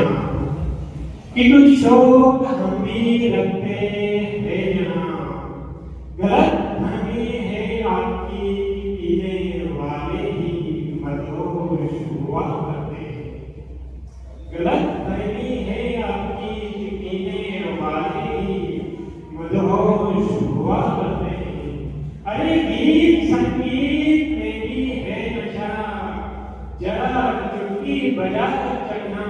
कि कुछ शौक हम भी रखते हैं यहाँ, गलत फहमी है आपकी, पीने वाले ही मदहोश हुआ करते हैं। गलत फहमी है आपकी, पीने वाले ही मदहोश हुआ करते हैं। अरे गीत संगीत में भी है नशा, जरा चुटकी बजा चढ़ना,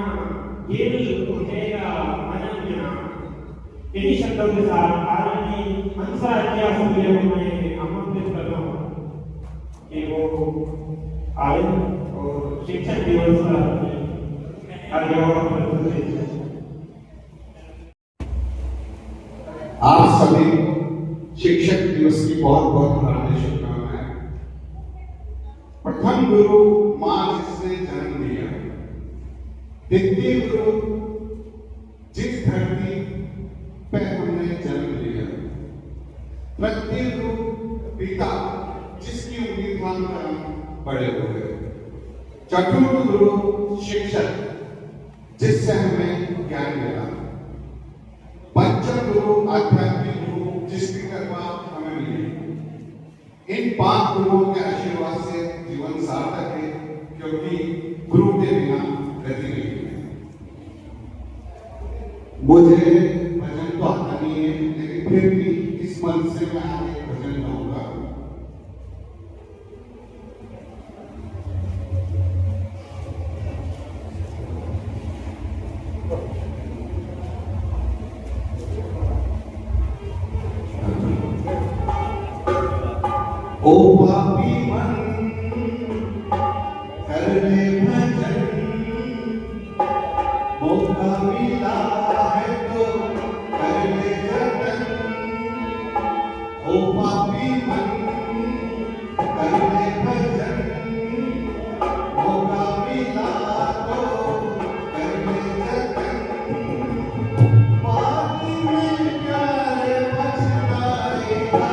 दिल उठेगा अनन्या। इन्हीं शब्दों के साथ आरती हंसा क्या सूर्य में आमंत्रित कर रहा हूँ कि वो आए और शिक्षक दिवस पर आप सभी शिक्षक दिवस की बहुत बहुत हार्दिक शुभकामनाएं। प्रथम गुरु मां जिसने जन्म दिया, द्वितीय गुरु जिस धरती पे हमने जन्म लिया, तृतीय गुरु पिता जिसकी उम्मीद हम बड़े हुए, चतुर्थ गुरु शिक्षक जिससे हमें ज्ञान मिला, पंचम गुरु आध्यात्मिक गुरु जिसकी कृपा हमें मिली। इन 5 गुरुओं के आशीर्वाद से जीवन सार्थक है, क्योंकि गुरु के बिना गति नहीं है। मुझे भजन तो आता नहीं है, लेकिन फिर भी इस मन से मैं आगे भजन गाऊंगा। ओ पापी मन कर ले भजन, मौका मिला है तो कर ले जतन। ओ पापी मन कर ले भजन, मौका मिला तो कर ले जतन। पापी में प्यार बचताएगा,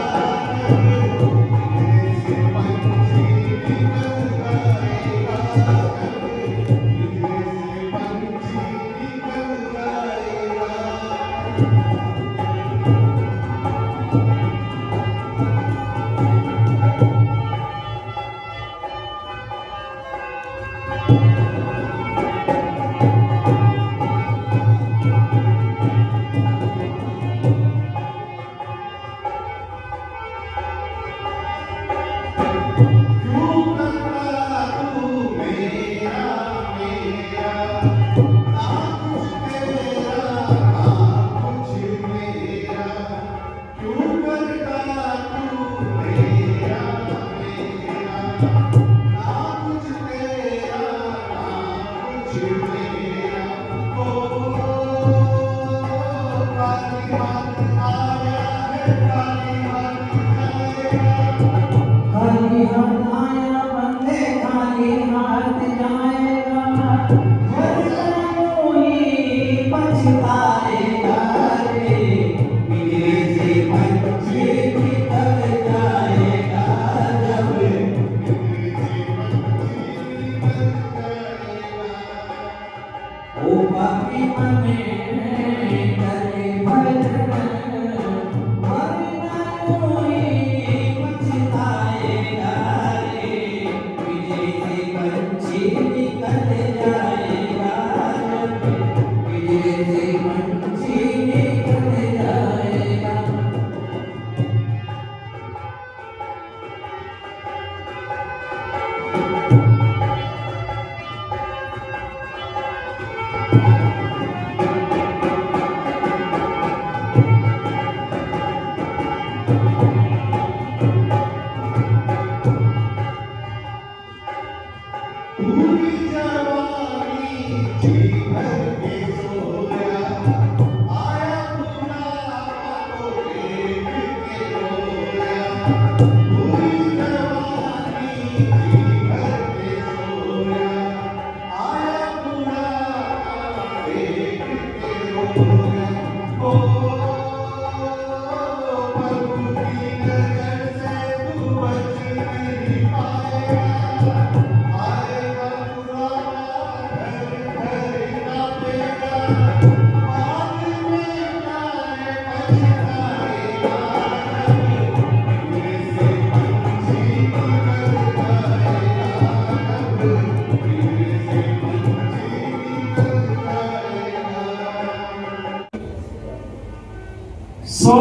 100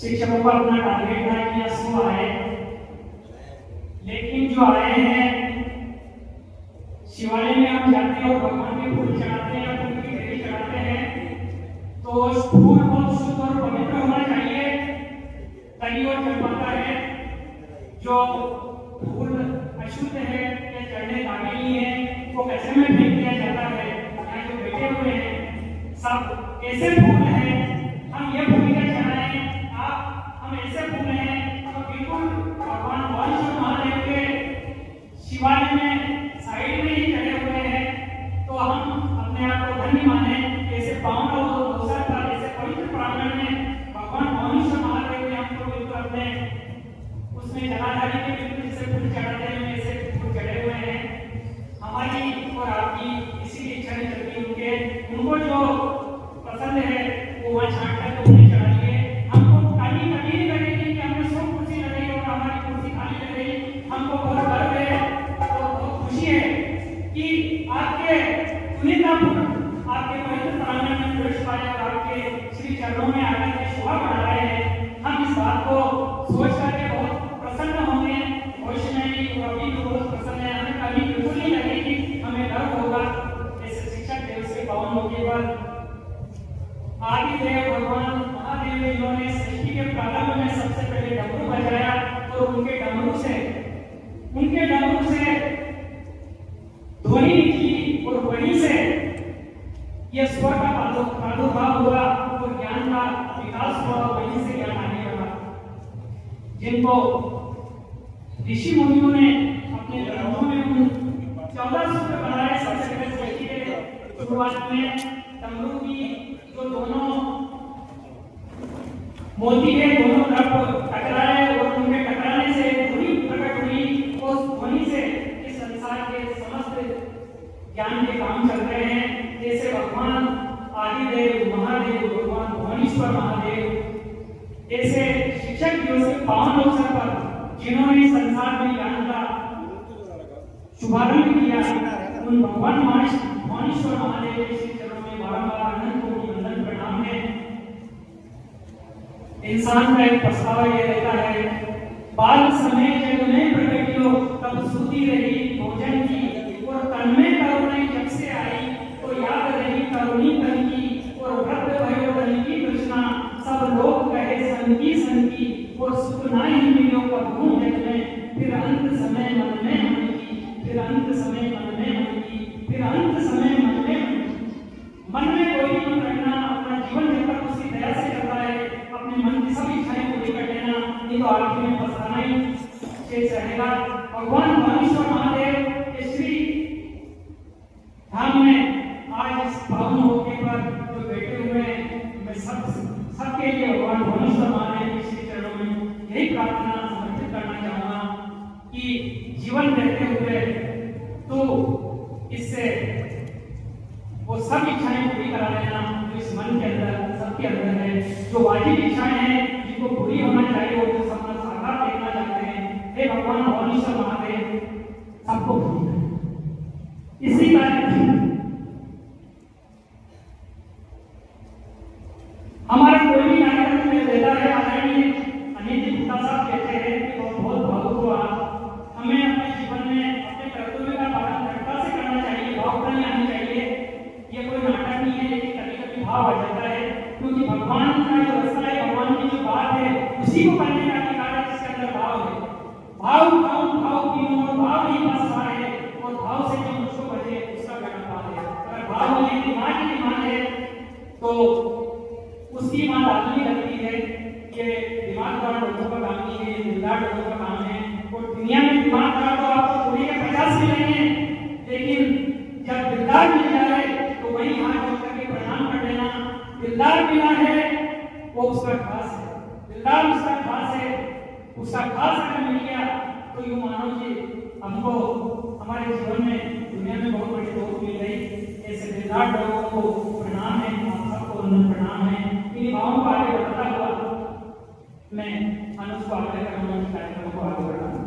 शिक्षकों का अपना टारगेट था कि 100 आए, लेकिन जो आए हैं शिवालय में आप जाते हैं और भगवान के फूल चढ़ाते हैं, फूल की ढेरी चढ़ाते हैं, तो उस फूल बहुत शुद्ध और पवित्र होना चाहिए तभी वो चढ़ पाता है। जो फूल अशुद्ध है या चढ़ने काबिल नहीं है वो कैसे में फेंक दिया जाता है। यहाँ जो बैठे हुए हैं सब ऐसे फूल हैं, हम ये फूल क्या चढ़ाएं, आप हम ऐसे फूल हैं तो बिल्कुल भगवान भवानीश्वर महादेव के शिवालय में साइड में ही चढ़े हुए हैं। तो हम अपने आप को धन्य माने, ऐसे पावन और अवसर पर ऐसे पवित्र प्रांगण में भगवान भवानीश्वर महादेव ने हमको बिल्कुल अपने उसमें जलाधारी के बिल्कुल जैसे फूल चढ़ाते हैं ऐसे फूल चढ़े हुए हैं। हमारी और आपकी इसी इच्छा नहीं चलती, उनको जो पसंद है वो वहाँ छांट कर तो उन्हें चढ़ाइए। हमको कभी कभी नहीं लगेगी कि हमने 100 कुर्सी लगाई और हमारी कुर्सी खाली लग गई। हमको बहुत गर्व है और बहुत खुशी है कि आपके चुनिंदा फूल आपके पवित्र प्रांगण में प्रवेश पाए और आपके श्री चरणों में आकर के शोभा बढ़ा रहे हैं। हम इस बात को सोच करके बहुत प्रसन्न होंगे, भविष्य में भी और अभी भी बहुत प्रसन्न है। हमें कभी बिल्कुल नहीं लगेगी, हमें गर्व होगा ऐसे शिक्षक दिवस के पावन मौके पर आदिदेव भगवान महादेव ने जिन्होंने सृष्टि के प्रारंभ में सबसे पहले डमरू बजाया और उनके डमरू से ध्वनि निकली और वहीं से यह स्वर का प्रादुर्भाव हुआ और ज्ञान का विकास हुआ, वहीं से ज्ञान आने लगा। जिनको ऋषि मुनियों ने अपने ग्रंथों में 14 सूत्र बनाए। सबसे पहले देखिए शुरुआत में डमरू की जो दोनों मोती के दोनों तरफ टकराए और उनके टकराने से ध्वनि प्रकट हुई। उस ध्वनि से इस संसार के समस्त ज्ञान के काम चल रहे हैं। जैसे भगवान आदिदेव महादेव, भगवान भवानीश्वर महादेव ऐसे शिक्षक दिवस के पावन अवसर पर जिन्होंने संसार में ज्ञान का शुभारंभ किया, उन भगवान भवानीश्वर महादेव के श्री चरणों में बारंबार अनंत कोटि वंदन प्रणाम है। इंसान का एक पछतावा यह रहता है, बाल समय जग में प्रकटियो तब सूती रही भोजन की और तन में करुणा जब से आई तो याद रही करुणी तन की और व्रत भयो तन की कृष्णा सब लोग कहे सन की और सुख नाहि मिलो कबहू जग में फिर अंत समय मन में मन की फिर अंत समय मन में मन की फिर अंत समय मन में कोई नहीं मन रखना। अपना जीवन जब तक उसकी दया से चलता है, अपने मन की सभी इच्छाएं पूरी कर लेना, नहीं तो आखिर में पछताना ही शेष रहेगा। भगवान भवानीश्वर महादेव के श्री धाम में आज इस पावन मौके पर जो बैठे हुए हैं, मैं सबके लिए भगवान भवानीश्वर महादेव के श्री चरणों में यही प्रार्थना समर्पित करना चाहूंगा कि जीवन रहते हुए तो इससे वो सब इच्छाएं पूरी करा लेना जो इस मन के अंदर सबके अंदर है। जो वाजिब इच्छाएं हैं जिनको पूरी होना चाहिए, वो जो सपना साकार देखना चाहते हैं, हे भगवान भवानीश्वर महादेव सबको पूरी करें। इसी कारण हमारा कोई भी कार्यक्रम में देता है, आदरणीय अनिल जी गुप्ता साहब कहते हैं कि बहुत भावुक हुआ, हमें अपने जीवन में अपने कर्तव्य का पालन दृढ़ता से करना चाहिए, भावुकता नहीं आनी चाहिए। ये कोई नाटक नहीं है, लेकिन कभी कभी भाव आ जाता है, क्योंकि भगवान का जो रास्ता है, भगवान की जो बात है, उसी को करने का अधिकार है जिसके अंदर भाव है। भाव पीनो और भाव नहीं पास है और भाव से जो मुझको बचे उसका गणना पाल है। अगर भाव नहीं दिमाग की डिमांड है तो उसकी बात आदमी लगती है। ये दिमाग का लोगों का काम नहीं है, ये दिलदार लोगों का काम है। और दुनिया में दिमाग का तो आपको पूरी के 50 मिलेंगे, लेकिन जब दिलदार मिल जाए तो वही हाथ जोड़ करके प्रणाम कर देना। दिलदार मिला है वो उसका खास है, दिलदार उसका खास है, उसका खास अगर मिल गया तो यूं मानो कि हमको हमारे जीवन में दुनिया में बहुत बड़ी दोस्त मिल गई। ऐसे दिलदार लोगों को प्रणाम है, आप सबको प्रणाम है। इन भावों को आगे बढ़ाता हुआ मैं अनुष्का कार्यक्रम को आगे बढ़ाऊंगा।